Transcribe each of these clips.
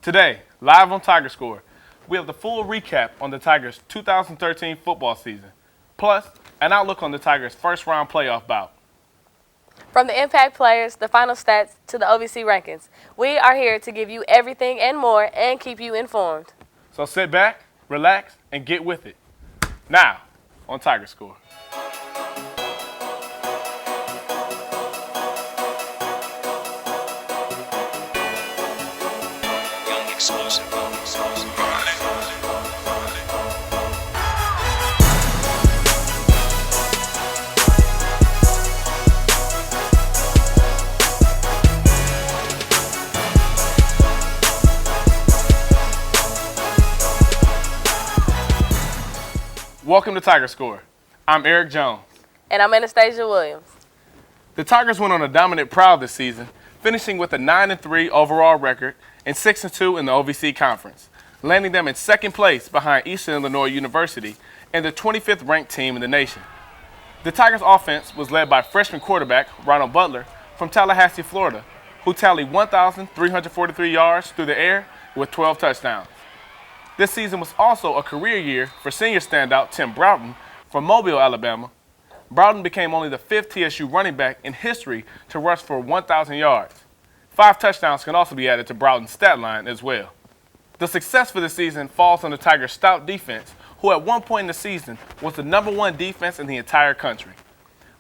Today, live on Tiger Score, we have the full recap on the Tigers' 2013 football season, plus an outlook on the Tigers' first-round playoff bout. From the impact players, the final stats, to the OVC rankings, we are here to give you everything and more and keep you informed. So sit back, relax, and get with it. Now, on Tiger Score. Explosive. Welcome to Tiger Score. I'm Aric Jones. And I'm Anastasia Williams. The Tigers went on a dominant prowl this season, finishing with a 9-3 overall record and 6-2 in the OVC Conference, landing them in second place behind Eastern Illinois University and the 25th ranked team in the nation. The Tigers' offense was led by freshman quarterback Ronald Butler from Tallahassee, Florida, who tallied 1,343 yards through the air with 12 touchdowns. This season was also a career year for senior standout Tim Broughton from Mobile, Alabama. Broughton became only the fifth TSU running back in history to rush for 1,000 yards. 5 touchdowns can also be added to Broughton's stat line as well. The success for the season falls on the Tigers' stout defense, who at one point in the season was the #1 defense in the entire country.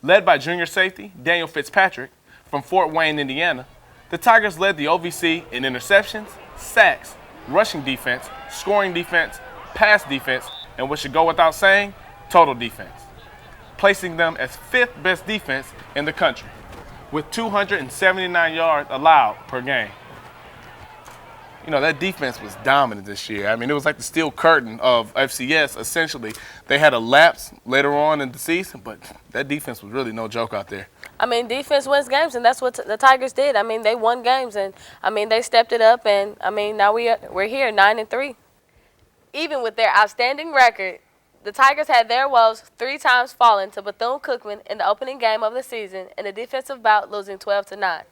Led by junior safety Daniel Fitzpatrick from Fort Wayne, Indiana, the Tigers led the OVC in interceptions, sacks, rushing defense, scoring defense, pass defense, and what should go without saying, total defense, placing them as 5th best defense in the country, with 279 yards allowed per game. You know, that defense was dominant this year. I mean, it was like the steel curtain of FCS, essentially. They had a lapse later on in the season, but that defense was really no joke out there. I mean, defense wins games, and that's what the Tigers did. I mean, they won games, and, I mean, they stepped it up, and, I mean, now we're here, 9-3. Even with their outstanding record, the Tigers had their woes 3 times falling to Bethune-Cookman in the opening game of the season in a defensive bout, losing 12-9.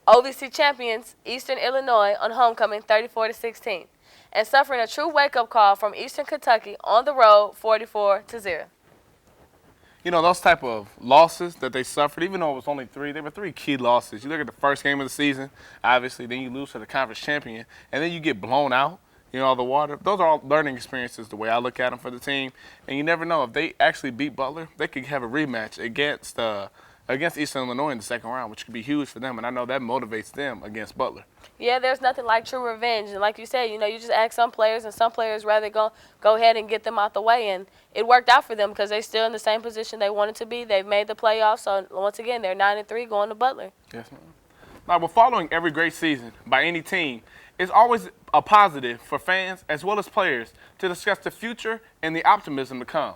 OVC champions Eastern Illinois on homecoming 34-16, and suffering a true wake-up call from Eastern Kentucky on the road 44-0. You know, those type of losses that they suffered, even though it was only 3, they were 3 key losses. You look at the first game of the season, obviously, then you lose to the conference champion, and then you get blown out. You know, the water. Those are all learning experiences the way I look at them for the team. And you never know, if they actually beat Butler, they could have a rematch against Eastern Illinois in the second round, which could be huge for them. And I know that motivates them against Butler. Yeah, there's nothing like true revenge. And like you said, you know, you just ask some players, and some players rather go ahead and get them out the way. And it worked out for them because they're still in the same position they wanted to be. They've made the playoffs. So, once again, they're 9-3 going to Butler. Yes, ma'am. Now, well, following every great season by any team, it's always a positive for fans as well as players to discuss the future and the optimism to come.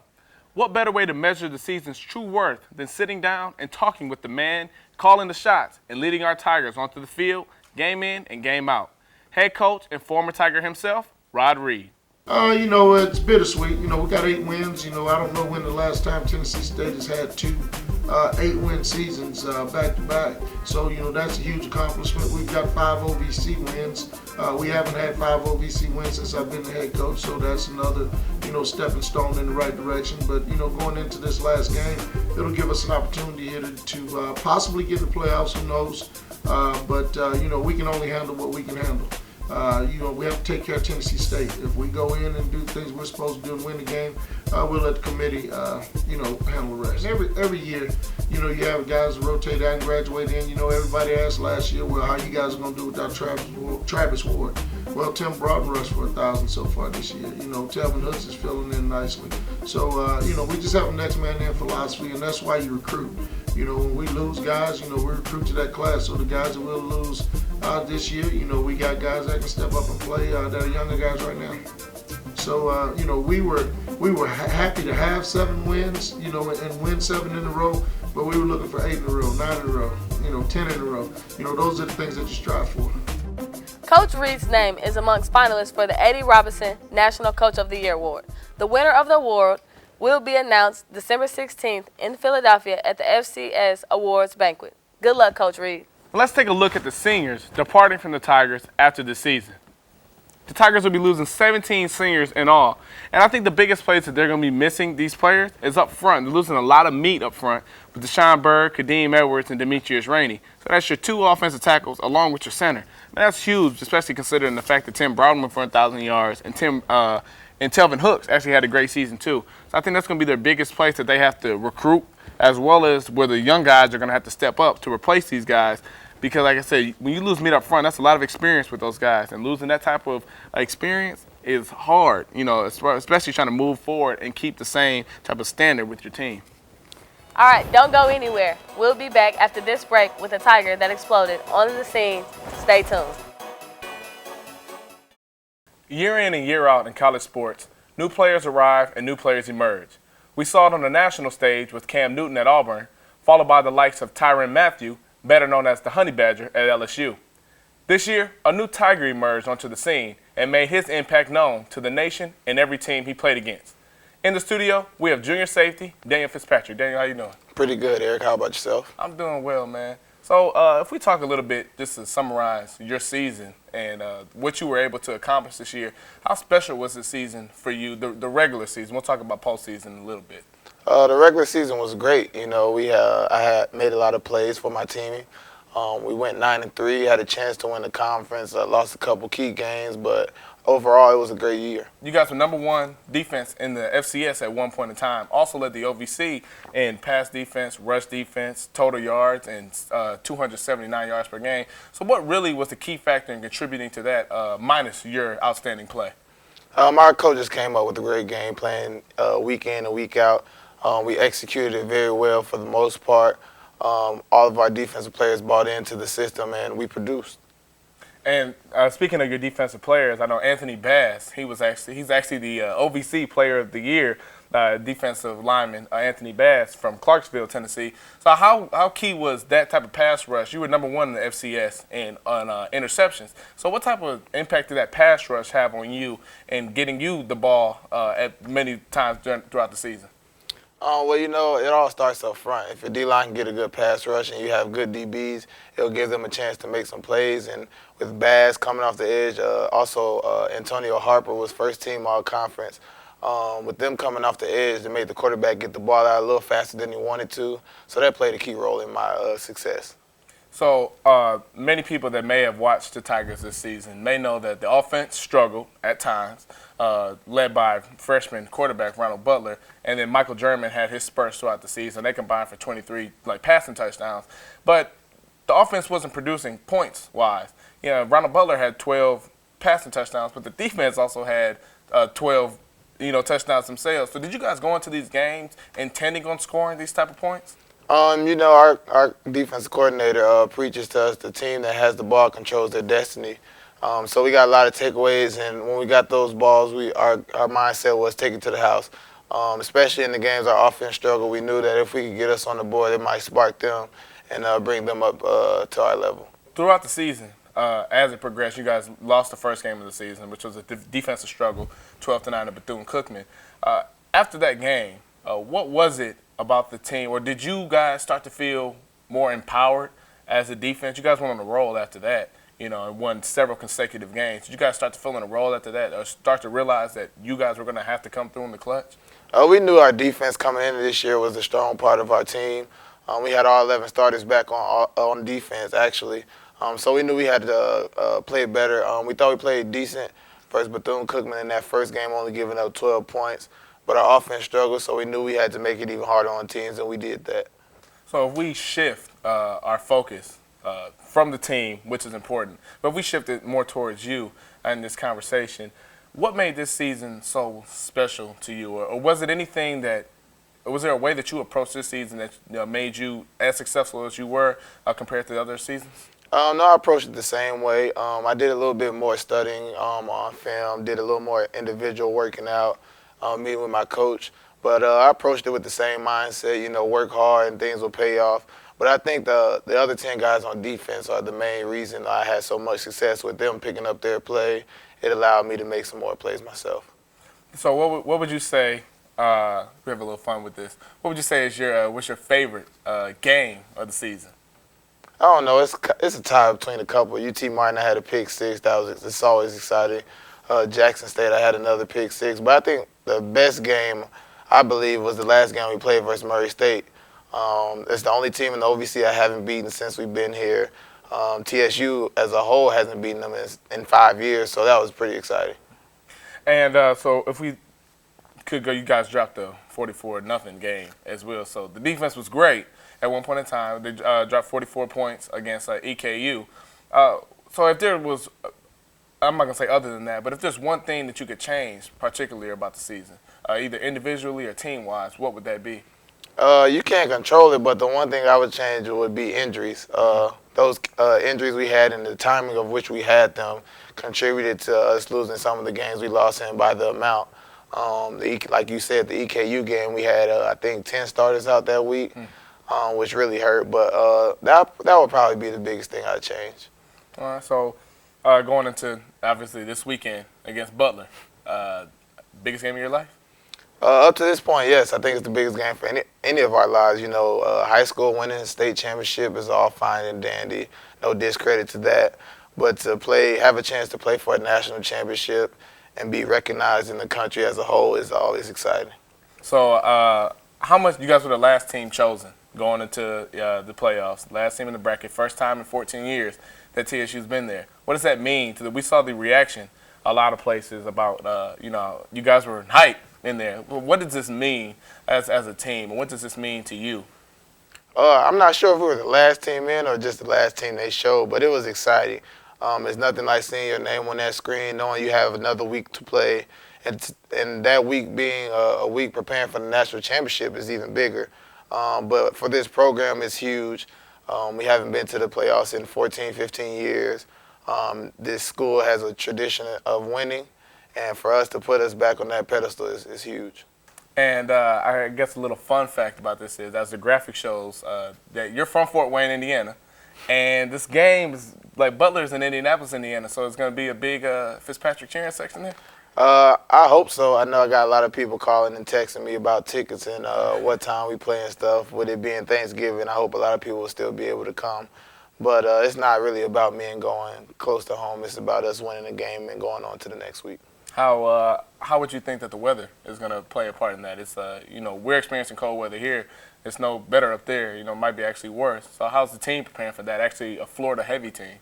What better way to measure the season's true worth than sitting down and talking with the man calling the shots and leading our Tigers onto the field, game in and game out? Head coach and former Tiger himself, Rod Reed. You know, it's bittersweet. You know, we got 8 wins. You know, I don't know when the last time Tennessee State has had 2 8-win seasons back-to-back. So, you know, that's a huge accomplishment. We've got 5 OVC wins. We haven't had 5 OVC wins since I've been the head coach, so that's another, you know, stepping stone in the right direction. But, you know, going into this last game, it'll give us an opportunity here to possibly get in the playoffs, who knows. But you know, we can only handle what we can handle. You know, we have to take care of Tennessee State. If we go in and do things we're supposed to do and win the game, we'll let the committee, you know, handle the rest. Every year, you know, you have guys rotate out and graduate in. You know, everybody asked last year, well, how you guys are going to do without Travis Ward? Well, Tim Broughton rushed for 1,000 so far this year. You know, Telvin Hooks is filling in nicely. So, you know, we just have a next man in philosophy, and that's why you recruit. You know, when we lose guys, you know, we recruit to that class. So the guys that we'll lose this year, you know, we got guys that can step up and play that are younger guys right now. So, you know, we were happy to have 7 wins, you know, and win 7 in a row, but we were looking for 8 in a row, 9 in a row, you know, 10 in a row. You know, those are the things that you strive for. Coach Reed's name is amongst finalists for the Eddie Robinson National Coach of the Year Award. The winner of the award will be announced December 16th in Philadelphia at the FCS Awards Banquet. Good luck, Coach Reed. Let's take a look at the seniors departing from the Tigers after the season. the Tigers will be losing 17 seniors in all. And I think the biggest place that they're going to be missing these players is up front. They're losing a lot of meat up front with Deshaun Bird, Kadeem Edwards, and Demetrius Rainey. So that's your 2 offensive tackles along with your center. And that's huge, especially considering the fact that Tim Broughton went for 1,000 yards and Telvin Hooks actually had a great season too. So I think that's going to be their biggest place that they have to recruit, as well as where the young guys are going to have to step up to replace these guys. Because, like I said, when you lose meat up front, that's a lot of experience with those guys. And losing that type of experience is hard, you know, especially trying to move forward and keep the same type of standard with your team. All right, don't go anywhere. We'll be back after this break with a Tiger that exploded on the scene. Stay tuned. Year in and year out in college sports, new players arrive and new players emerge. We saw it on the national stage with Cam Newton at Auburn, followed by the likes of Tyrann Mathieu, better known as the Honey Badger, at LSU. This year, a new Tiger emerged onto the scene and made his impact known to the nation and every team he played against. In the studio, we have junior safety, Daniel Fitzpatrick. Daniel, how you doing? Pretty good, Aric. How about yourself? I'm doing well, man. So if we talk a little bit, just to summarize your season and what you were able to accomplish this year, how special was the season for you, the regular season? We'll talk about postseason in a little bit. The regular season was great. You know, I had made a lot of plays for my team. We went 9-3, had a chance to win the conference, lost a couple key games, but overall it was a great year. You guys were #1 defense in the FCS at one point in time. Also led the OVC in pass defense, rush defense, total yards, and 279 yards per game. So what really was the key factor in contributing to that, minus your outstanding play? Our coaches came up with a great game plan week in and week out. We executed it very well for the most part. All of our defensive players bought into the system, and we produced. And speaking of your defensive players, I know Anthony Bass. He's actually the OVC Player of the Year, defensive lineman Anthony Bass from Clarksville, Tennessee. So how key was that type of pass rush? You were #1 in the FCS on interceptions. So what type of impact did that pass rush have on you and getting you the ball at many times throughout the season? Well, you know, it all starts up front. If your D-line can get a good pass rush and you have good DBs, it'll give them a chance to make some plays. And with Bass coming off the edge, also Antonio Harper was first team all-conference. With them coming off the edge, they made the quarterback get the ball out a little faster than he wanted to. So that played a key role in my success. So many people that may have watched the Tigers this season may know that the offense struggled at times, led by freshman quarterback Ronald Butler, and then Michael German had his spurts throughout the season. They combined for 23 passing touchdowns, but the offense wasn't producing points-wise. You know, Ronald Butler had 12 passing touchdowns, but the defense also had 12 touchdowns themselves. So did you guys go into these games intending on scoring these type of points? You know, our defensive coordinator preaches to us the team that has the ball controls their destiny. So we got a lot of takeaways, and when we got those balls, our mindset was take it to the house. Especially in the games our offense struggled, we knew that if we could get us on the board, it might spark them and bring them up to our level. Throughout the season, as it progressed, you guys lost the first game of the season, which was a defensive struggle, 12-9 to Bethune-Cookman. After that game, what was it about the team, or did you guys start to feel more empowered as a defense? You guys went on a roll after that, and won several consecutive games. Did you guys start to feel on a roll after that, or start to realize that you guys were going to have to come through in the clutch? We knew our defense coming into this year was a strong part of our team. We had all 11 starters back on defense, actually. So we knew we had to play better. We thought we played decent versus Bethune-Cookman in that first game, only giving up 12 points. But our offense struggled, so we knew we had to make it even harder on teams, and we did that. So if we shift our focus from the team, which is important, but if we shift it more towards you in this conversation, what made this season so special to you? Or was it anything that – was there a way that you approached this season that made you as successful as you were compared to the other seasons? No, I approached it the same way. I did a little bit more studying on film, did a little more individual working out, meeting with my coach. But I approached it with the same mindset, work hard and things will pay off. But I think the other 10 guys on defense are the main reason I had so much success with them picking up their play. It allowed me to make some more plays myself. So what would you say, we have a little fun with this, what would you say is what's your favorite game of the season? I don't know. It's a tie between a couple. UT Martin had a pick six. It's always exciting. Jackson State, I had another pick six. But I think the best game, I believe, was the last game we played versus Murray State. It's the only team in the OVC I haven't beaten since we've been here. TSU as a whole hasn't beaten them in 5 years, so that was pretty exciting. And so if we could go, you guys dropped the 44-0 game as well. So the defense was great at one point in time. They dropped 44 points against EKU. So if there was, I'm not going to say other than that, but if there's one thing that you could change particularly about the season, either individually or team-wise, what would that be? You can't control it, but the one thing I would change would be injuries. Those injuries we had and the timing of which we had them contributed to us losing some of the games we lost in by the amount. Like you said, the EKU game, we had, I think, 10 starters out that week, which really hurt. But that would probably be the biggest thing I'd change. All right, so going into, obviously, this weekend against Butler, biggest game of your life? Up to this point, yes. I think it's the biggest game for any of our lives. You know, high school winning a state championship is all fine and dandy. No discredit to that. But to have a chance to play for a national championship and be recognized in the country as a whole is always exciting. So how much, you guys were the last team chosen going into the playoffs, last team in the bracket, first time in 14 years that TSU's been there. What does that mean? We saw the reaction a lot of places about, you guys were hyped in there. What does this mean as a team, and what does this mean to you? I'm not sure if we were the last team in or just the last team they showed, but it was exciting. It's nothing like seeing your name on that screen, knowing you have another week to play, and that week being a week preparing for the national championship is even bigger. But for this program, it's huge. We haven't been to the playoffs in 14, 15 years. This school has a tradition of winning, and for us to put us back on that pedestal is huge. And I guess a little fun fact about this is, as the graphic shows, that you're from Fort Wayne, Indiana, and this game is like Butler's in Indianapolis, Indiana, so it's going to be a big Fitzpatrick cheering section there? I hope so. I know I got a lot of people calling and texting me about tickets and what time we play and stuff. With it being Thanksgiving, I hope a lot of people will still be able to come. But it's not really about me and going close to home. It's about us winning the game and going on to the next week. How would you think that the weather is going to play a part in that? It's we're experiencing cold weather here. It's no better up there. It might be actually worse. So how's the team preparing for that? Actually, a Florida-heavy team.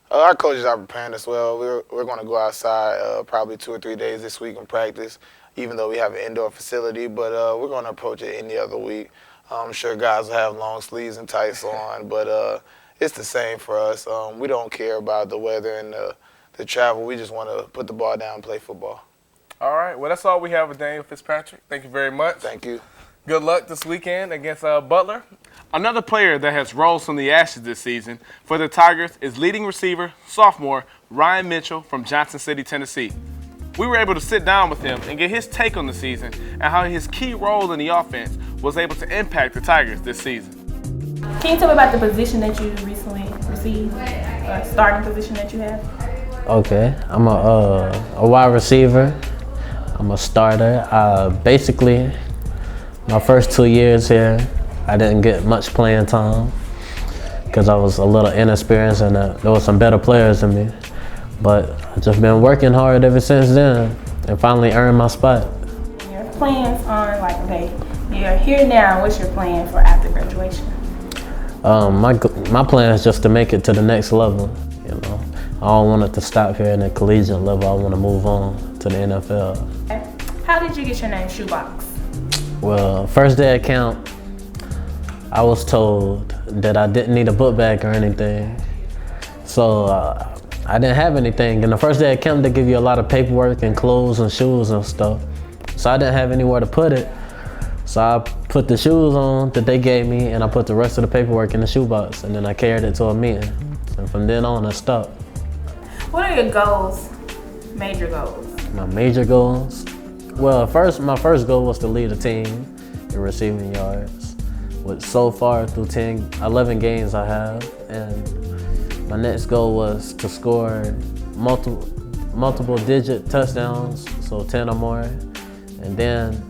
Our coaches are preparing as well. We're going to go outside probably 2 or 3 days this week and practice, even though we have an indoor facility. But we're going to approach it any other week. I'm sure guys will have long sleeves and tights on, but it's the same for us. We don't care about the weather and the travel. We just want to put the ball down and play football. All right. Well, that's all we have with Daniel Fitzpatrick. Thank you very much. Thank you. Good luck this weekend against Butler. Another player that has rose from the ashes this season for the Tigers is leading receiver, sophomore Ryan Mitchell from Johnson City, Tennessee. We were able to sit down with him and get his take on the season and how his key role in the offense was able to impact the Tigers this season. Can you tell me about the position that you recently received, starting position that you have? Okay, I'm a wide receiver. I'm a starter. Basically, my first 2 years here, I didn't get much playing time because I was a little inexperienced and there were some better players than me. But I've just been working hard ever since then and finally earned my spot. Your plans on, okay, you're here now, what's your plan for after graduation? My plan is just to make it to the next level, I don't want it to stop here in the collegiate level. I want to move on to the NFL. How did you get your name, Shoebox? Well, first day at camp, I was told that I didn't need a book bag or anything. So I didn't have anything. And the first day at camp, they give you a lot of paperwork and clothes and shoes and stuff. So I didn't have anywhere to put it. So I put the shoes on that they gave me and I put the rest of the paperwork in the shoebox and then I carried it to a meeting. And from then on, I stopped. What are your goals, major goals? My major goals? Well, my first goal was to lead a team in receiving yards. With so far through 11 games I have, and my next goal was to score multiple digit touchdowns, so 10 or more, and then,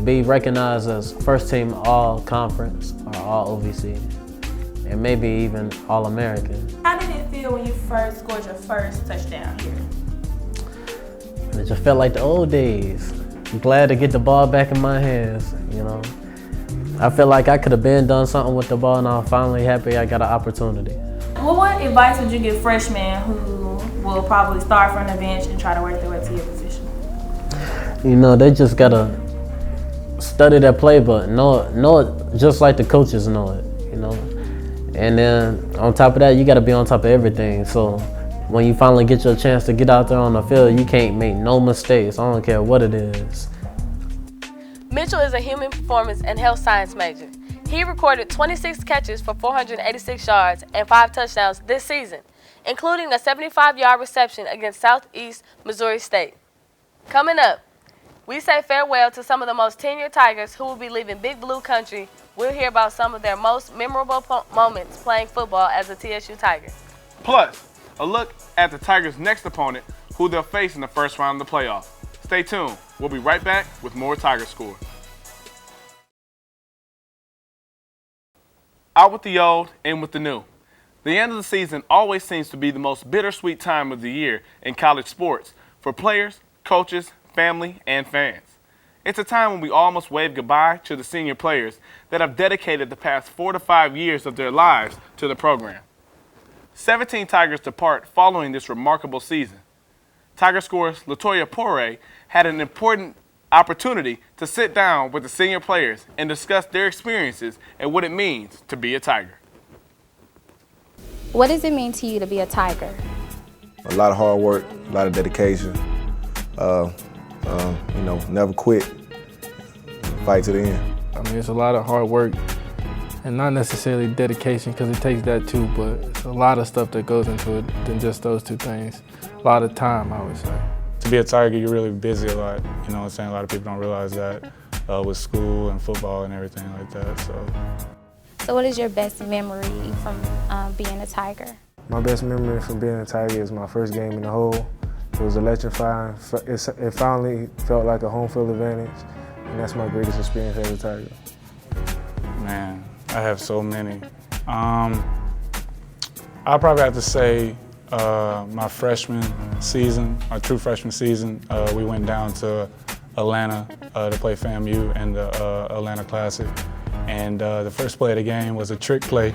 be recognized as first team all conference or all OVC, and maybe even all American. How did it feel when you first scored your first touchdown here? Just felt like the old days. I'm glad to get the ball back in my hands, you know. I feel like I could have been done something with the ball, and I'm finally happy I got an opportunity. Well, what advice would you give freshmen who will probably start from the bench and try to work their way to your position? You know, they just gotta study their playbook, know it just like the coaches know it, you know. And then on top of that, you gotta be on top of everything. So when you finally get your chance to get out there on the field, you can't make no mistakes. I don't care what it is. Mitchell is a human performance and health science major. He recorded 26 catches for 486 yards and 5 touchdowns this season, including a 75-yard reception against Southeast Missouri State. Coming up, we say farewell to some of the most tenured Tigers who will be leaving Big Blue Country. We'll hear about some of their most memorable moments playing football as a TSU Tiger. Plus, a look at the Tigers' next opponent, who they'll face in the first round of the playoff. Stay tuned. We'll be right back with more Tiger Score. Out with the old, in with the new. The end of the season always seems to be the most bittersweet time of the year in college sports for players, coaches, family, and fans. It's a time when we almost wave goodbye to the senior players that have dedicated the past 4 to 5 years of their lives to the program. 17 Tigers depart following this remarkable season. Tiger Score's Latoya Poire had an important opportunity to sit down with the senior players and discuss their experiences and what it means to be a Tiger. What does it mean to you to be a Tiger? A lot of hard work, a lot of dedication. Never quit. Fight to the end. I mean, it's a lot of hard work and not necessarily dedication, because it takes that too, but it's a lot of stuff that goes into it than just those two things. A lot of time, I would say. To be a Tiger, you're really busy a lot. You know what I'm saying? A lot of people don't realize that with school and football and everything like that. So what is your best memory from being a Tiger? My best memory from being a Tiger is my first game in the hole. It was electrifying. It finally felt like a home field advantage, and that's my greatest experience as a Tiger. Man, I have so many. I'll probably have to say my freshman season, my true freshman season. We went down to Atlanta to play FAMU in the Atlanta Classic, and the first play of the game was a trick play,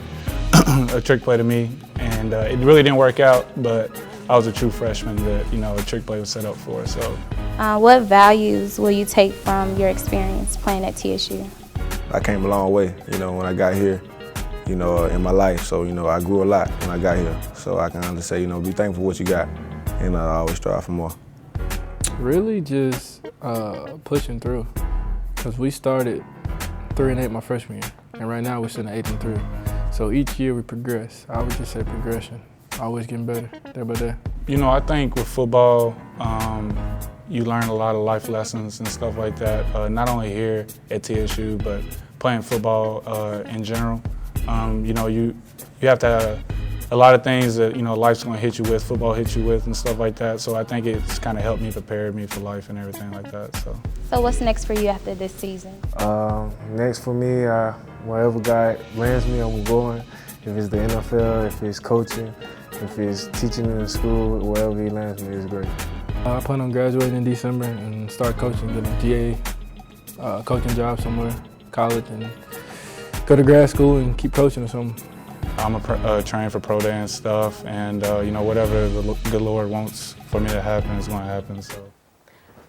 a trick play to me, and it really didn't work out, but I was a true freshman that, a trick play was set up for. So, what values will you take from your experience playing at TSU? I came a long way, when I got here, in my life. So, I grew a lot when I got here. So I can honestly say, be thankful for what you got, and I always strive for more. Really just pushing through, because we started 3-8 my freshman year, and right now we're sitting at 8-3. So each year we progress. I would just say progression. Always getting better, day by day. I think with football, you learn a lot of life lessons and stuff like that, not only here at TSU, but playing football in general. You have to have a lot of things that, life's gonna hit you with, football hits you with and stuff like that. So I think it's kind of helped me, prepare me for life and everything like that, So what's next for you after this season? Next for me, wherever God lands me, I'm going. If it's the NFL, if it's coaching, if it's teaching in the school, wherever he lands me is great. I plan on graduating in December and start coaching, get a GA coaching job somewhere, college, and go to grad school and keep coaching or something. I'm a train for pro day and stuff, and whatever the good Lord wants for me to happen is going to happen. So.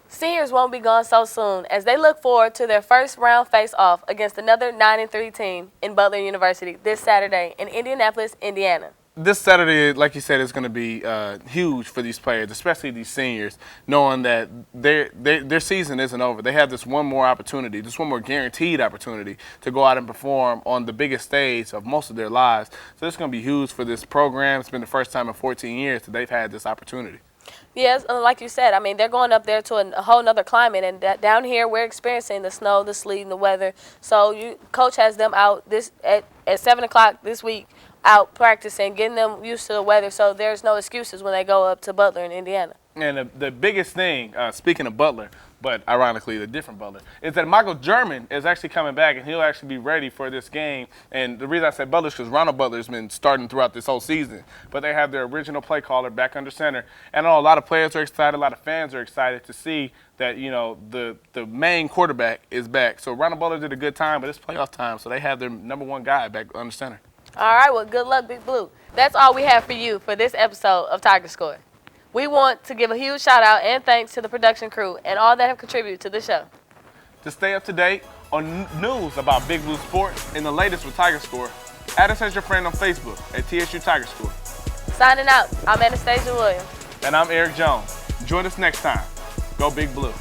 Seniors won't be gone so soon as they look forward to their first round face-off against another 9-3 team in Butler University this Saturday in Indianapolis, Indiana. This Saturday, like you said, is going to be huge for these players, especially these seniors, knowing that their season isn't over. They have this one more opportunity, this one more guaranteed opportunity to go out and perform on the biggest stage of most of their lives. So it's going to be huge for this program. It's been the first time in 14 years that they've had this opportunity. Yes, like you said, I mean, they're going up there to a whole nother climate, and down here we're experiencing the snow, the sleet, and the weather. So coach has them out at 7 o'clock this week, out practicing, getting them used to the weather, so there's no excuses when they go up to Butler in Indiana. And the biggest thing, speaking of Butler, but ironically, the different Butler, is that Michael German is actually coming back, and he'll actually be ready for this game. And the reason I said Butler is because Ronald Butler's been starting throughout this whole season, but they have their original play caller back under center. And I know a lot of players are excited, a lot of fans are excited to see that, you know, the main quarterback is back. So Ronald Butler did a good time, but it's playoff time, so they have their #1 guy back under center. All right, well, good luck, Big Blue. That's all we have for you for this episode of Tiger Score. We want to give a huge shout out and thanks to the production crew and all that have contributed to the show. To stay up to date on news about Big Blue Sports and the latest with Tiger Score, add us as your friend on Facebook at TSU Tiger Score. Signing out, I'm Anastasia Williams. And I'm Aric Jones. Join us next time. Go Big Blue.